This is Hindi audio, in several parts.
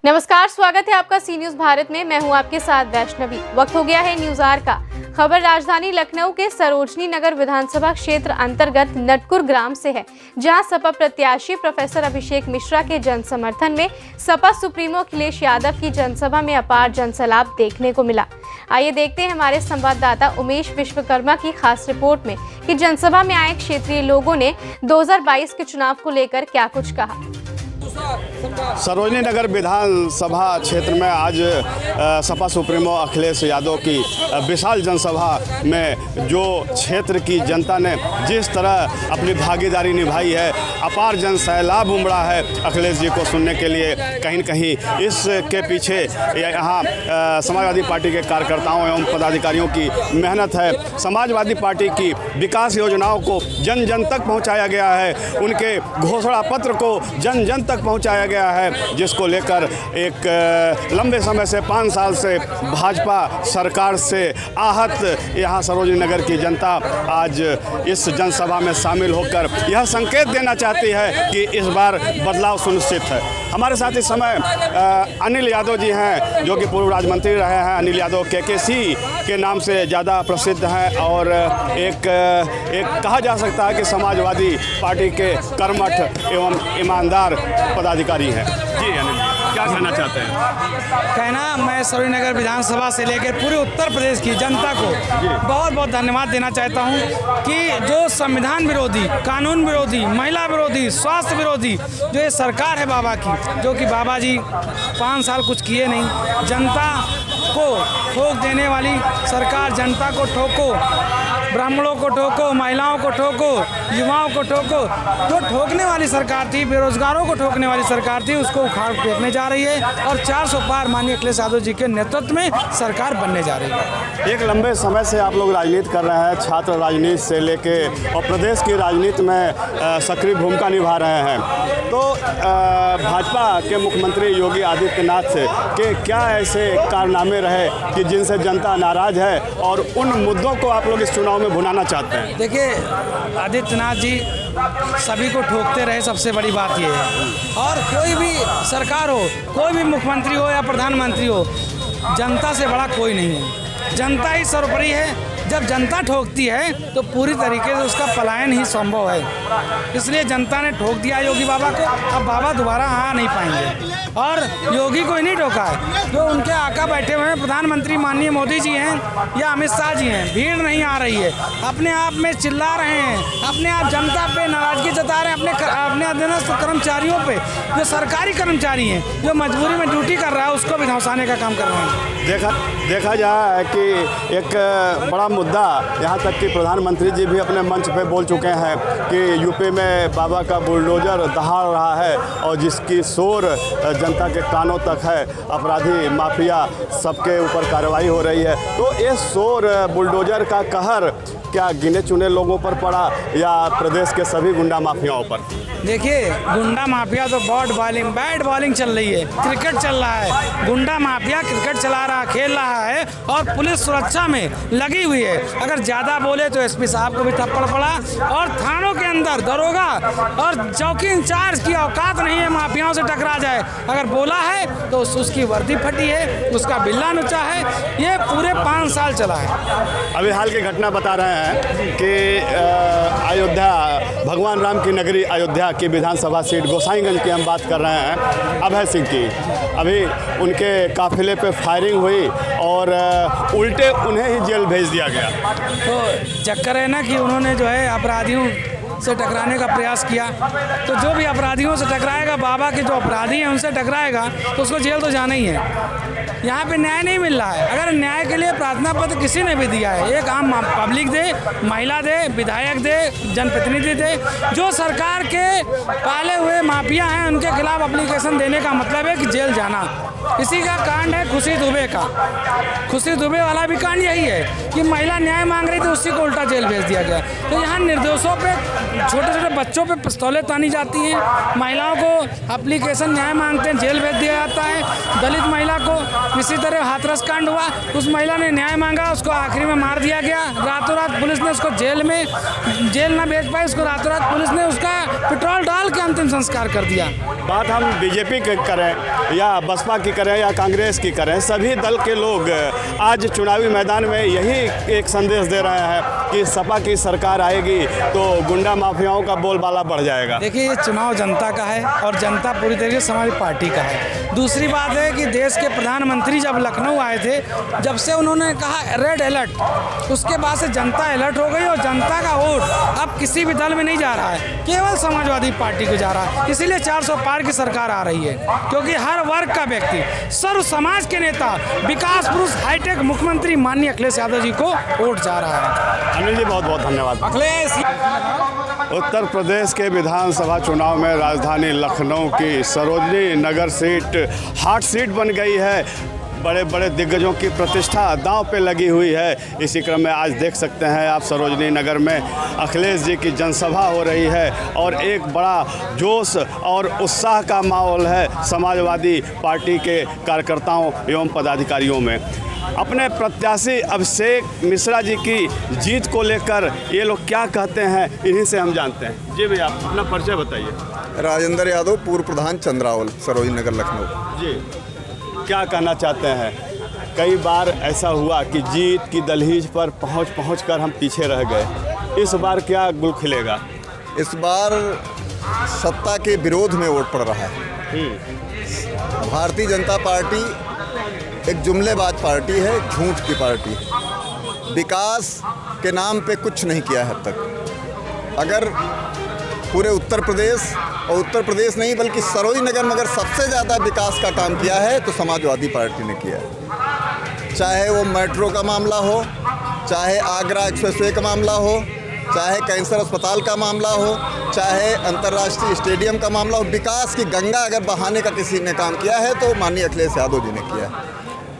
नमस्कार, स्वागत है आपका सी न्यूज भारत में। मैं हूं आपके साथ वैष्णवी। वक्त हो गया है न्यूज आवर का। खबर राजधानी लखनऊ के सरोजनी नगर विधानसभा क्षेत्र अंतर्गत नटकुर ग्राम से है, जहां सपा प्रत्याशी प्रोफेसर अभिषेक मिश्रा के जन समर्थन में सपा सुप्रीमो अखिलेश यादव की जनसभा में अपार जनसैलाब देखने को मिला। आइए देखते हैं हमारे संवाददाता उमेश विश्वकर्मा की खास रिपोर्ट में कि जनसभा में आए क्षेत्रीय लोगों ने 2022 के चुनाव को लेकर क्या कुछ कहा। सरोजनी नगर विधानसभा क्षेत्र में आज सपा सुप्रीमो अखिलेश यादव की विशाल जनसभा में जो क्षेत्र की जनता ने जिस तरह अपनी भागीदारी निभाई है, अपार जन सैलाब उमड़ा है अखिलेश जी को सुनने के लिए। कहीं न कहीं इसके पीछे यहाँ समाजवादी पार्टी के कार्यकर्ताओं एवं पदाधिकारियों की मेहनत है। समाजवादी पार्टी की विकास योजनाओं को जन जन तक पहुँचाया गया है, उनके घोषणा पत्र को जन जन तक पहुंचाया गया है, जिसको लेकर एक लंबे समय से 5 साल से भाजपा सरकार से आहत यहां सरोजनी नगर की जनता आज इस जनसभा में शामिल होकर यह संकेत देना चाहती है कि इस बार बदलाव सुनिश्चित है। हमारे साथ इस समय अनिल यादव जी हैं, जो कि पूर्व राज्य मंत्री रहे हैं। अनिल यादव केकेसी के नाम से ज़्यादा प्रसिद्ध हैं और एक कहा जा सकता है कि समाजवादी पार्टी के कर्मठ एवं ईमानदार पदाधिकारी हैं। जी अनिल जी, क्या कहना चाहते हैं? मैं सरोजनी नगर विधानसभा से लेकर पूरे उत्तर प्रदेश की जनता को बहुत बहुत धन्यवाद देना चाहता हूं कि जो संविधान विरोधी, कानून विरोधी, महिला विरोधी, स्वास्थ्य विरोधी जो ये सरकार है बाबा की, जो कि बाबा जी 5 साल कुछ किए नहीं, जनता को ठोक देने वाली सरकार, जनता को ठोको, ब्राह्मणों को ठोको, महिलाओं को ठोको, युवाओं को ठोको, जो ठोकने वाली सरकार थी, बेरोजगारों को ठोकने वाली सरकार थी, उसको उखाड़ फेंकने जा रही है और 400 पार माननीय अखिलेश यादव जी के नेतृत्व में सरकार बनने जा रही है। एक लंबे समय से आप लोग राजनीति कर रहे हैं, छात्र राजनीति से लेके और प्रदेश की राजनीति में सक्रिय भूमिका निभा रहे हैं, तो भाजपा के मुख्यमंत्री योगी आदित्यनाथ के क्या ऐसे कारनामे रहे कि जिनसे जनता नाराज है और उन मुद्दों को आप लोग इस चुनाव में भुनाना चाहते हैं? देखिए, आदित्यनाथ जी सभी को ठोकते रहे, सबसे बड़ी बात ये है। और कोई भी सरकार हो, कोई भी मुख्यमंत्री हो या प्रधानमंत्री हो, जनता से बड़ा कोई नहीं है। जनता ही सर्वोपरि है। जब जनता ठोकती है तो पूरी तरीके से उसका पलायन ही संभव है। इसलिए जनता ने ठोक दिया योगी बाबा को। अब बाबा दोबारा आ नहीं पाएंगे और योगी को ही नहीं ठोका है, जो उनके आका बैठे हुए हैं, प्रधानमंत्री माननीय मोदी जी हैं या अमित शाह जी हैं। भीड़ नहीं आ रही है, अपने आप में चिल्ला रहे हैं, अपने आप जनता पे नाराजगी जता रहे हैं, अपने अधीनस्थ कर्मचारियों पे, जो सरकारी कर्मचारी हैं, जो मजबूरी में ड्यूटी कर रहा है, उसको भी धंसाने का काम कर रहे हैं। देखा जाए कि एक बड़ा मुद्दा, यहाँ तक कि प्रधानमंत्री जी भी अपने मंच पे बोल चुके हैं कि यूपी में बाबा का बुलडोजर दहाड़ रहा है और जिसकी शोर जनता के कानों तक है, अपराधी माफिया सबके ऊपर कार्रवाई हो रही है। तो ये शोर बुलडोजर का कहर क्या गिने चुने लोगों पर पड़ा या प्रदेश के सभी गुंडा माफियाओं पर? देखिए, गुंडा माफिया तो बैट बॉलिंग चल रही है, क्रिकेट चल रहा है। गुंडा माफिया क्रिकेट चला रहा, खेल रहा है और पुलिस सुरक्षा में लगी हुई है। अगर ज़्यादा बोले तो एसपी साहब को भी थप्पड़ पड़ा और थानों के अंदर दरोगा और चौकी इंचार्ज की औकात नहीं है माफियाओं से टकरा जाए। अगर बोला है तो उसकी वर्दी फटी है, उसका बिल्ला नुचा है। ये पूरे 5 साल चला है। अभी हाल की घटना बता रहे हैं कि अयोध्या, भगवान राम की नगरी अयोध्या की विधानसभा सीट गोसाईगंज की हम बात कर रहे हैं, अभय सिंह की। अभी उनके काफिले पे फायरिंग हुई और उल्टे उन्हें ही जेल भेज दिया गया। तो चक्कर है ना कि उन्होंने जो है अपराधियों से टकराने का प्रयास किया, तो जो भी अपराधियों से टकराएगा, बाबा के जो अपराधी हैं उनसे टकराएगा, तो उसको जेल तो जाना ही है। यहाँ पे न्याय नहीं मिल रहा है। अगर न्याय के लिए प्रार्थना पत्र किसी ने भी दिया है, एक आम पब्लिक दे, महिला दे, विधायक दे, जनप्रतिनिधि दे, जो सरकार के पाले हुए माफिया हैं उनके खिलाफ एप्लीकेशन देने का मतलब है कि जेल जाना। इसी का कांड है खुशी दुबे का। खुशी दुबे वाला भी कांड यही है कि महिला न्याय मांग रही थी, उसी को उल्टा जेल भेज दिया गया। तो यहाँ निर्दोषों पे, छोटे छोटे बच्चों पे पिस्तौलें तानी जाती हैं, महिलाओं को एप्लीकेशन न्याय मांगते हैं, जेल भेज दिया जाता है। दलित महिला को इसी तरह हाथरस कांड हुआ, उस महिला ने न्याय मांगा, उसको आखिरी में मार दिया गया। रातों रात पुलिस ने उसको जेल न भेज पाई, उसको रातों रात पुलिस ने उसका पेट्रोल डाल के अंतिम संस्कार कर दिया। बात हम बीजेपी की करें या बसपा की करें या कांग्रेस की करें, सभी दल के लोग आज चुनावी मैदान में यही एक संदेश दे रहे हैं कि सपा की सरकार आएगी तो गुंडा माफियाओं का बोलबाला बढ़ जाएगा। देखिए, ये चुनाव जनता का है और जनता पूरी तरीके से हमारी पार्टी का है। दूसरी बात है कि देश के प्रधानमंत्री जब लखनऊ आए थे, जब से उन्होंने कहा रेड अलर्ट, उसके बाद से जनता अलर्ट हो गई और जनता का वोट अब किसी भी दल में नहीं जा रहा है, केवल समाजवादी पार्टी को जा रहा है। इसीलिए 400 पार की सरकार आ रही है, क्योंकि हर वर्ग का व्यक्ति, सर्व समाज के नेता, विकास पुरुष, हाईटेक मुख्यमंत्री माननीय अखिलेश यादव जी को वोट जा रहा है। अनिल जी, बहुत बहुत धन्यवाद। अखिलेश। उत्तर प्रदेश के विधानसभा चुनाव में राजधानी लखनऊ की Sarojini Nagar seat hot seat बन गई है। बड़े बड़े दिग्गजों की प्रतिष्ठा दांव पे लगी हुई है। इसी क्रम में आज देख सकते हैं आप सरोजनी नगर में अखिलेश जी की जनसभा हो रही है और एक बड़ा जोश और उत्साह का माहौल है समाजवादी पार्टी के कार्यकर्ताओं एवं पदाधिकारियों में। अपने प्रत्याशी अभिषेक मिश्रा जी की जीत को लेकर ये लोग क्या कहते हैं, इन्हीं से हम जानते हैं। जी भैया, अपना परिचय बताइए। राजेंद्र यादव, पूर्व प्रधान चंद्रावल, सरोजनी नगर, लखनऊ। जी, क्या कहना चाहते हैं? कई बार ऐसा हुआ कि जीत की दहलीज पर पहुंच कर हम पीछे रह गए। इस बार क्या गुल खिलेगा? इस बार सत्ता के विरोध में वोट पड़ रहा है। भारतीय जनता पार्टी एक जुमलेबाज पार्टी है, झूठ की पार्टी। विकास के नाम पे कुछ नहीं किया है अब तक। अगर पूरे उत्तर प्रदेश, और उत्तर प्रदेश नहीं बल्कि सरोजनी नगर में अगर सबसे ज़्यादा विकास का काम किया है तो समाजवादी पार्टी ने किया है। चाहे वो मेट्रो का मामला हो, चाहे आगरा एक्सप्रेसवे का मामला हो, चाहे कैंसर अस्पताल का मामला हो, चाहे अंतर्राष्ट्रीय स्टेडियम का मामला हो, विकास की गंगा अगर बहाने का किसी ने काम किया है तो माननीय अखिलेश यादव जी ने किया है।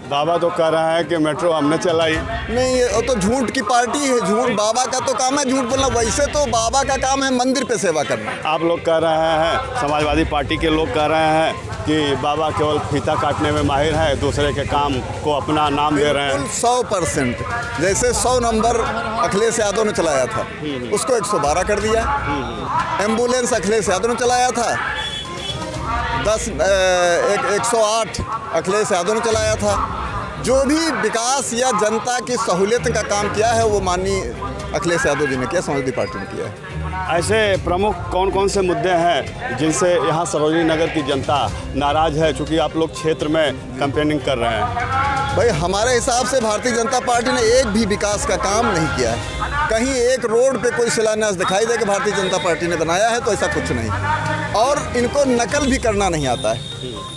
बाबा तो कह रहा है कि मेट्रो हमने चलाई। नहीं, ये तो झूठ की पार्टी है। झूठ, बाबा का तो काम है झूठ बोलना। वैसे तो बाबा का काम है मंदिर पे सेवा करना। आप लोग कह रहे हैं, समाजवादी पार्टी के लोग कह रहे हैं कि बाबा केवल फीता काटने में माहिर है, दूसरे के काम को अपना नाम दे रहे हैं। 100%। जैसे 100 नंबर अखिलेश यादव ने चलाया था, उसको 112 कर दिया। एम्बुलेंस अखिलेश यादव ने चलाया था, 108 अखिलेश यादव ने चलाया था। जो भी विकास या जनता की सहूलियत का काम किया है वो माननीय अखिलेश यादव जी ने किया, समाजवादी पार्टी ने किया है। ऐसे प्रमुख कौन कौन से मुद्दे हैं जिनसे यहाँ सरोजनी नगर की जनता नाराज है, चूँकि आप लोग क्षेत्र में कैंपेनिंग कर रहे हैं? भाई, हमारे हिसाब से भारतीय जनता पार्टी ने एक भी विकास का काम नहीं किया है। कहीं एक रोड पे कोई शिलान्यास दिखाई दे कि भारतीय जनता पार्टी ने बनाया है तो ऐसा कुछ नहीं। और इनको नकल भी करना नहीं आता है।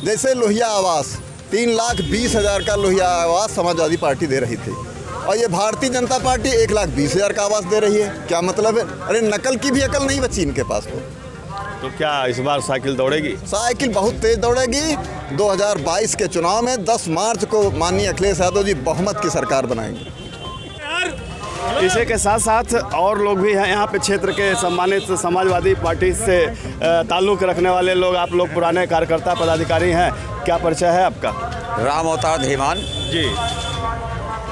जैसे लोहिया आवास, 3,20,000 का लोहिया आवास समाजवादी पार्टी दे रही थी और ये भारतीय जनता पार्टी 1,20,000 का आवास दे रही है। क्या मतलब है? अरे नकल की भी अकल नहीं बची इनके पास। तो क्या इस बार साइकिल दौड़ेगी? साइकिल बहुत तेज दौड़ेगी। 2022 के चुनाव में 10 मार्च को माननीय अखिलेश यादव जी बहुमत की सरकार बनाएंगे। इसी के साथ साथ और लोग भी हैं यहाँ पे, क्षेत्र के सम्मानित समाजवादी पार्टी से ताल्लुक़ रखने वाले लोग। आप लोग पुराने कार्यकर्ता पदाधिकारी हैं, क्या परिचय है आपका? राम अवतार धीमान जी,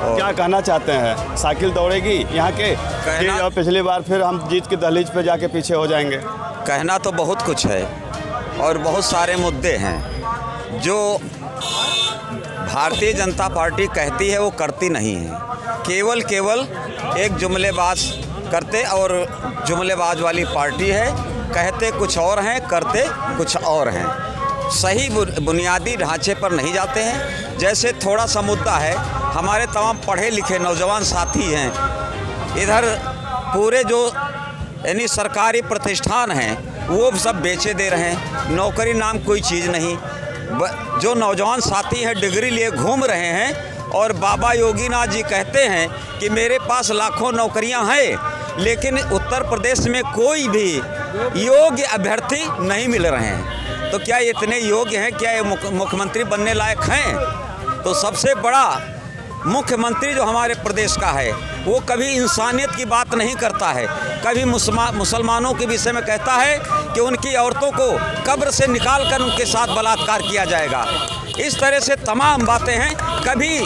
क्या कहना चाहते हैं? साइकिल दौड़ेगी यहाँ के और पिछली बार फिर हम जीत की दहलीज पे जाके पीछे हो जाएंगे? कहना तो बहुत कुछ है और बहुत सारे मुद्दे हैं जो भारतीय जनता पार्टी कहती है वो करती नहीं है। केवल एक जुमलेबाज करते और जुमलेबाज वाली पार्टी है। कहते कुछ और हैं, करते कुछ और हैं। सही बुनियादी ढांचे पर नहीं जाते हैं। जैसे थोड़ा सा मुद्दा है, हमारे तमाम पढ़े लिखे नौजवान साथी हैं, इधर पूरे जो यानी सरकारी प्रतिष्ठान हैं वो सब बेचे दे रहे हैं। नौकरी नाम कोई चीज़ नहीं। जो नौजवान साथी हैं डिग्री लिए घूम रहे हैं और बाबा योगीनाथ जी कहते हैं कि मेरे पास लाखों नौकरियां हैं, लेकिन उत्तर प्रदेश में कोई भी योग्य अभ्यर्थी नहीं मिल रहे हैं। तो क्या ये इतने योग्य हैं? क्या ये मुख्यमंत्री बनने लायक हैं? तो सबसे बड़ा मुख्यमंत्री जो हमारे प्रदेश का है वो कभी इंसानियत की बात नहीं करता है, कभी मुसलमानों के विषय में कहता है कि उनकी औरतों को कब्र से निकाल कर उनके साथ बलात्कार किया जाएगा। इस तरह से तमाम बातें हैं। कभी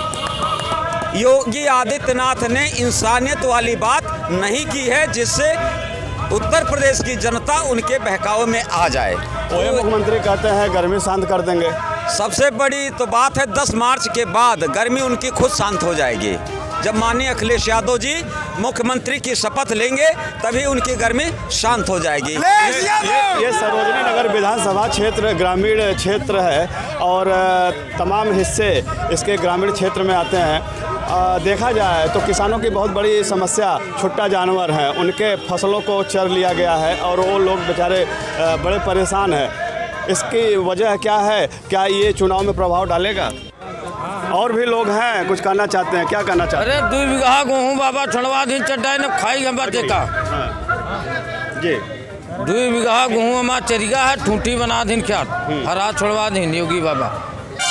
योगी आदित्यनाथ ने इंसानियत वाली बात नहीं की है, जिससे उत्तर प्रदेश की जनता उनके बहकावे में आ जाए। वही मुख्यमंत्री कहते हैं गर्मी शांत कर देंगे। सबसे बड़ी तो बात है 10 मार्च के बाद गर्मी उनकी खुद शांत हो जाएगी। जब माननीय अखिलेश यादव जी मुख्यमंत्री की शपथ लेंगे तभी उनकी गर्मी शांत हो जाएगी। ये सरोजनी नगर विधानसभा क्षेत्र ग्रामीण क्षेत्र है और तमाम हिस्से इसके ग्रामीण क्षेत्र में आते हैं। देखा जाए तो किसानों की बहुत बड़ी समस्या छुट्टा जानवर हैं, उनके फसलों को चर लिया गया है और वो लोग बेचारे बड़े परेशान हैं। इसकी वजह क्या है? क्या ये चुनाव में प्रभाव डालेगा? और भी लोग हैं कुछ कहना चाहते हैं, क्या कहना चाहते हैं? अरे 2 बीघा गेहूँ बाबा छोड़वा दिन चड्डा ने खाई हम देखा जी 2 बीघा गेहूँ हमारा चरिया है ठूठी बना दिन क्या हरा छोड़वा दिन योगी बाबा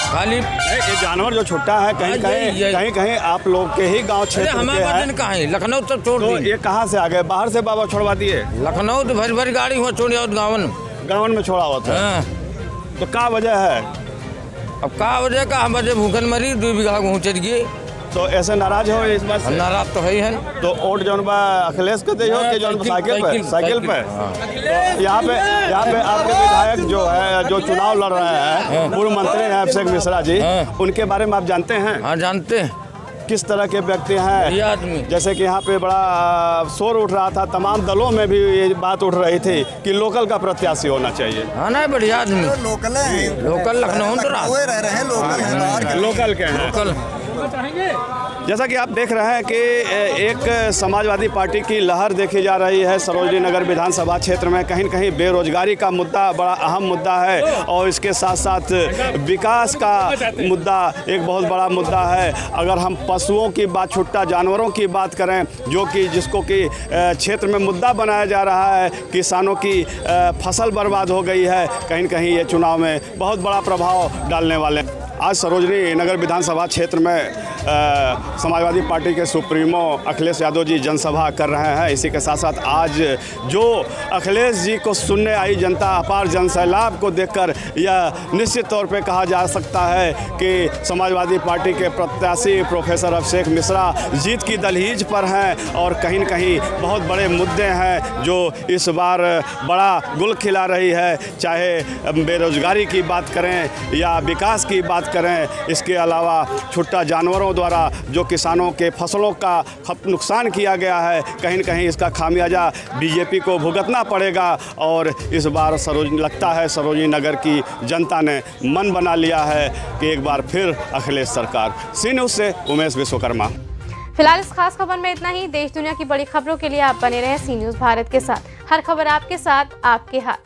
खाली ये जानवर जो छुट्टा है कहीं कहीं आप लोग के ही गांव क्षेत्र हमारे के दिन कहाँ है लखनऊ तक छोड़ तो दी। ये कहाँ से आ गए? बाहर से बाबा छोड़वा दिए? लखनऊ तो भरी भरी गाड़ी हुआ छोड़ी और गाँव में छोड़ा हुआ था। हाँ। तो क्या वजह है? अब का वजह का हम वजह भूखन मरी 2 बीघा गेहूँ चढ़ गए। तो ऐसे नाराज हो इस बात से? नाराज तो है ही है। तो वोट जौन बा अखिलेश के दे हो कि जौन साइकिल पे? तो यहाँ पे आपके विधायक जो है जो चुनाव लड़ रहे हैं पूर्व मंत्री हैं अभिषेक मिश्रा जी, उनके बारे में आप जानते हैं? हाँ जानते हैं। किस तरह के व्यक्ति हैं? बढ़िया आदमी। जैसे कि यहाँ पे बड़ा शोर उठ रहा था, तमाम दलों में भी ये बात उठ रही थी कि लोकल का प्रत्याशी होना चाहिए। हाँ ना बढ़िया आदमी। लोकल है, लोकल लखनऊ तो रह रहे हैं, लोकल है, बाहर के लोकल के हैं। लोकल जैसा कि आप देख रहे हैं कि एक समाजवादी पार्टी की लहर देखी जा रही है सरोजनी नगर विधानसभा क्षेत्र में। कहीं न कहीं बेरोजगारी का मुद्दा बड़ा अहम मुद्दा है और इसके साथ साथ विकास का मुद्दा एक बहुत बड़ा मुद्दा है। अगर हम पशुओं की बात, छुट्टा जानवरों की बात करें जो कि जिसको कि क्षेत्र में मुद्दा बनाया जा रहा है, किसानों की फसल बर्बाद हो गई है, कहीं न कहीं ये चुनाव में बहुत बड़ा प्रभाव डालने वाले हैं। आज सरोजनी नगर विधानसभा क्षेत्र में समाजवादी पार्टी के सुप्रीमो अखिलेश यादव जी जनसभा कर रहे हैं। इसी के साथ साथ आज जो अखिलेश जी को सुनने आई जनता, अपार जनसैलाब को देखकर यह निश्चित तौर पे कहा जा सकता है कि समाजवादी पार्टी के प्रत्याशी प्रोफेसर अभिषेक मिश्रा जीत की दहलीज पर हैं और कहीं न कहीं बहुत बड़े मुद्दे हैं जो इस बार बड़ा गुल खिला रही है। चाहे बेरोजगारी की बात करें या विकास की बात करें, इसके अलावा छुट्टा जानवरों द्वारा जो किसानों के फसलों का नुकसान किया गया है, कहीं न कहीं इसका खामियाजा बीजेपी को भुगतना पड़ेगा। और इस बार लगता है सरोजनी नगर की जनता ने मन बना लिया है कि एक बार फिर अखिलेश सरकार। सी न्यूज़ से उमेश विश्वकर्मा। फिलहाल इस खास खबर में इतना ही। देश दुनिया की बड़ी खबरों के लिए आप बने रहें सी न्यूज़ भारत के साथ। हर खबर आपके साथ, आपके हाथ।